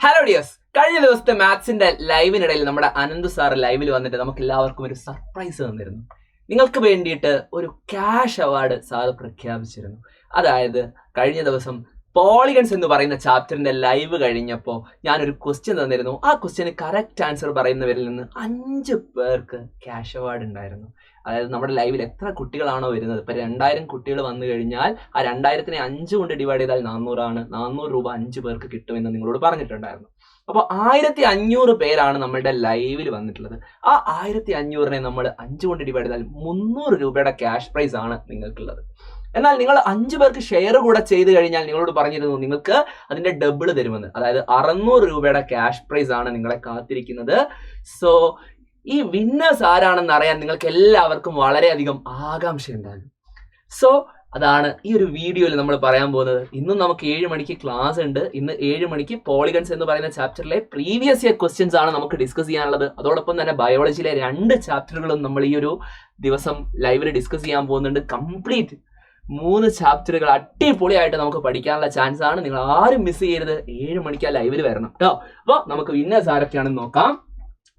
Hello dears, കഴിഞ്ഞ ദിവസത്തെ മാത്സിന്റെ ലൈവിനിടയിൽ നമ്മുടെ അനന്ത് സാറ് ലൈവിൽ വന്നിട്ട് നമുക്ക് എല്ലാവർക്കും ഒരു സർപ്രൈസ് തന്നിരുന്നു. നിങ്ങൾക്ക് വേണ്ടിയിട്ട് ഒരു ക്യാഷ് അവാർഡ് സാറ് പ്രഖ്യാപിച്ചിരുന്നു. അതായത് കഴിഞ്ഞ ദിവസം പോളിഗൺസ് എന്ന് പറയുന്ന ചാപ്റ്ററിന്റെ ലൈവ് കഴിഞ്ഞപ്പോൾ ഞാനൊരു ക്വസ്റ്റ്യൻ തന്നിരുന്നു. ആ ക്വസ്റ്റ്യന് കറക്റ്റ് ആൻസർ പറയുന്നവരിൽ നിന്ന് 5 പേർക്ക് ക്യാഷ് അവാർഡ് ഉണ്ടായിരുന്നു. അതായത് നമ്മുടെ ലൈവിൽ എത്ര കുട്ടികളാണോ വരുന്നത്, ഇപ്പൊ 2000 കുട്ടികൾ വന്നു കഴിഞ്ഞാൽ ആ 2000-നെ 5 കൊണ്ട് ഡിവൈഡ് ചെയ്താൽ 400 ആണ്. 400 രൂപ 5 പേർക്ക് കിട്ടുമെന്ന് നിങ്ങളോട് പറഞ്ഞിട്ടുണ്ടായിരുന്നു. അപ്പോൾ 1500 പേരാണ് നമ്മളുടെ ലൈവിൽ വന്നിട്ടുള്ളത്. ആ 1500-നെ നമ്മൾ 5 കൊണ്ട് ഡിവൈഡ് ചെയ്താൽ 300 രൂപയുടെ ക്യാഷ് പ്രൈസ് ആണ് നിങ്ങൾക്കുള്ളത്. എന്നാൽ നിങ്ങൾ 5 പേർക്ക് ഷെയർ കൂടെ ചെയ്ത് കഴിഞ്ഞാൽ നിങ്ങളോട് പറഞ്ഞിരുന്നു നിങ്ങൾക്ക് അതിന്റെ ഡബിൾ തരുമെന്ന്. അതായത് 600 രൂപയുടെ ക്യാഷ് പ്രൈസ് ആണ് നിങ്ങളെ കാത്തിരിക്കുന്നത്. സോ ഈ വിന്നേഴ്സ് ആരാണെന്ന് അറിയാൻ നിങ്ങൾക്ക് എല്ലാവർക്കും വളരെയധികം ആകാംക്ഷ ഉണ്ടാകും. സോ അതാണ് ഈ ഒരു വീഡിയോയിൽ നമ്മൾ പറയാൻ പോകുന്നത്. ഇന്നും നമുക്ക് 7 മണിക്ക് ക്ലാസ് ഉണ്ട്. ഇന്ന് 7 മണിക്ക് പോളിഗൺസ് എന്ന് പറയുന്ന ചാപ്റ്ററിലെ പ്രീവിയസ് ഇയർ ക്വസ്റ്റ്യൻസ് ആണ് നമുക്ക് ഡിസ്കസ് ചെയ്യാനുള്ളത്. അതോടൊപ്പം തന്നെ ബയോളജിയിലെ 2 ചാപ്റ്ററുകളും നമ്മൾ ഈ ഒരു ദിവസം ലൈവിൽ ഡിസ്കസ് ചെയ്യാൻ പോകുന്നുണ്ട്. കംപ്ലീറ്റ് 3 ചാപ്റ്ററുകൾ അടിപൊളിയായിട്ട് നമുക്ക് പഠിക്കാനുള്ള ചാൻസ് ആണ്. നിങ്ങൾ ആരും മിസ് ചെയ്യരുത്. 7 മണിക്ക് ആ ലൈവിൽ വരണം കേട്ടോ. അപ്പോൾ നമുക്ക് വിന്നേഴ്സ് ആരൊക്കെയാണെന്ന് നോക്കാം.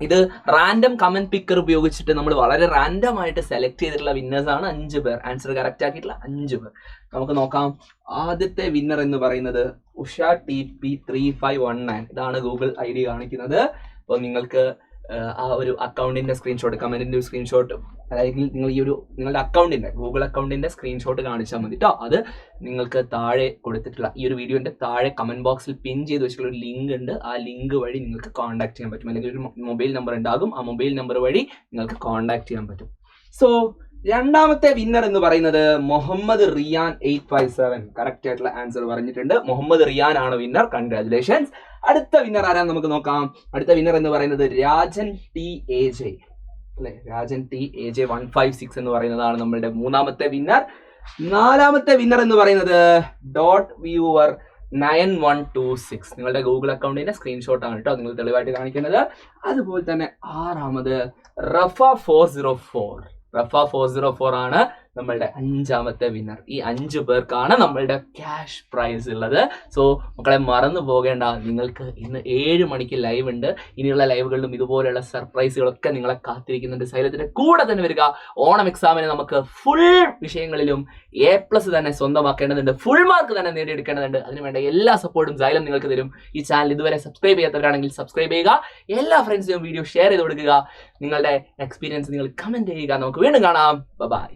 ഇത് റാൻഡം കമന്റ് പിക്കർ ഉപയോഗിച്ചിട്ട് നമ്മൾ വളരെ റാൻഡം ആയിട്ട് സെലക്ട് ചെയ്തിട്ടുള്ള വിന്നേഴ്സ് ആണ്. 5 പേർ ആൻസർ കറക്റ്റ് ആക്കിയിട്ടുള്ള 5 പേർ. നമുക്ക് നോക്കാം. ആദ്യത്തെ വിന്നർ എന്ന് പറയുന്നത് ഉഷ TP3519. ഇതാണ് ഗൂഗിൾ ID കാണിക്കുന്നത്. അപ്പോൾ നിങ്ങൾക്ക് ആ ഒരു അക്കൗണ്ടിന്റെ സ്ക്രീൻഷോട്ട്, കമന്റിന്റെ ഒരു സ്ക്രീൻഷോട്ട്, അല്ലെങ്കിൽ നിങ്ങൾ ഈ ഒരു നിങ്ങളുടെ അക്കൗണ്ടിന്റെ ഗൂഗിൾ അക്കൗണ്ടിന്റെ സ്ക്രീൻഷോട്ട് കാണിച്ചാൽ മതി കേട്ടോ. അത് നിങ്ങൾക്ക് താഴെ കൊടുത്തിട്ടുള്ള ഈ ഒരു വീഡിയോന്റെ താഴെ കമന്റ് ബോക്സിൽ പിൻ ചെയ്ത് വെച്ചിട്ടുള്ള ഒരു ലിങ്ക് ഉണ്ട്. ആ ലിങ്ക് വഴി നിങ്ങൾക്ക് കോൺടാക്ട് ചെയ്യാൻ പറ്റും. അല്ലെങ്കിൽ ഒരു മൊബൈൽ നമ്പർ ഉണ്ടാകും. ആ മൊബൈൽ നമ്പർ വഴി നിങ്ങൾക്ക് കോൺടാക്ട് ചെയ്യാൻ പറ്റും. സോ രണ്ടാമത്തെ വിന്നർ എന്ന് പറയുന്നത് മുഹമ്മദ് റിയാൻ 857. കറക്റ്റ് ആയിട്ടുള്ള ആൻസർ പറഞ്ഞിട്ടുണ്ട്. മുഹമ്മദ് റിയാൻ ആണ് വിന്നർ. കൺഗ്രാറ്റുലേഷൻസ്. അടുത്ത വിന്നർ ആരാന്ന് നമുക്ക് നോക്കാം. അടുത്ത വിന്നർ എന്ന് പറയുന്നത് രാജൻ TAJ അല്ലെ. രാജൻ TAJ 156 എന്ന് പറയുന്നതാണ് നമ്മളുടെ 3ാമത്തെ വിന്നർ. 4ാമത്തെ വിന്നർ എന്ന് പറയുന്നത് ഡോട്ട് വ്യൂവർ 9126. നിങ്ങളുടെ ഗൂഗിൾ അക്കൗണ്ടിന്റെ സ്ക്രീൻഷോട്ട് ആണ് കേട്ടോ നിങ്ങൾ തെളിവായിട്ട് കാണിക്കുന്നത്. അതുപോലെ തന്നെ 6ാമത് റഫ 404 ആണ് നമ്മളുടെ 5ാമത്തെ വിന്നർ. ഈ 5 പേർക്കാണ് നമ്മളുടെ ക്യാഷ് പ്രൈസ് ഉള്ളത്. സോ മക്കളെ മറന്നു പോകേണ്ട, നിങ്ങൾക്ക് ഇന്ന് 7 മണിക്ക് ലൈവ് ഉണ്ട്. ഇനിയുള്ള ലൈവുകളിലും ഇതുപോലെയുള്ള സർപ്രൈസുകളൊക്കെ നിങ്ങളെ കാത്തിരിക്കുന്നുണ്ട്. സൈലത്തിന്റെ കൂടെ തന്നെ വരിക. ഓണം എക്സാമിന് നമുക്ക് ഫുൾ വിഷയങ്ങളിലും A+ തന്നെ സ്വന്തമാക്കേണ്ടതുണ്ട്. ഫുൾ മാർക്ക് തന്നെ നേടിയെടുക്കേണ്ടതുണ്ട്. അതിനുവേണ്ട എല്ലാ സപ്പോർട്ടും സൈലം നിങ്ങൾക്ക് തരും. ഈ ചാനൽ ഇതുവരെ സബ്സ്ക്രൈബ് ചെയ്യാത്തവരാണെങ്കിൽ സബ്സ്ക്രൈബ് ചെയ്യുക. എല്ലാ ഫ്രണ്ട്സിനും വീഡിയോ ഷെയർ ചെയ്ത് കൊടുക്കുക. നിങ്ങളുടെ എക്സ്പീരിയൻസ് നിങ്ങൾ കമന്റ് ചെയ്യുക. നമുക്ക് വീണ്ടും കാണാം. ബൈ.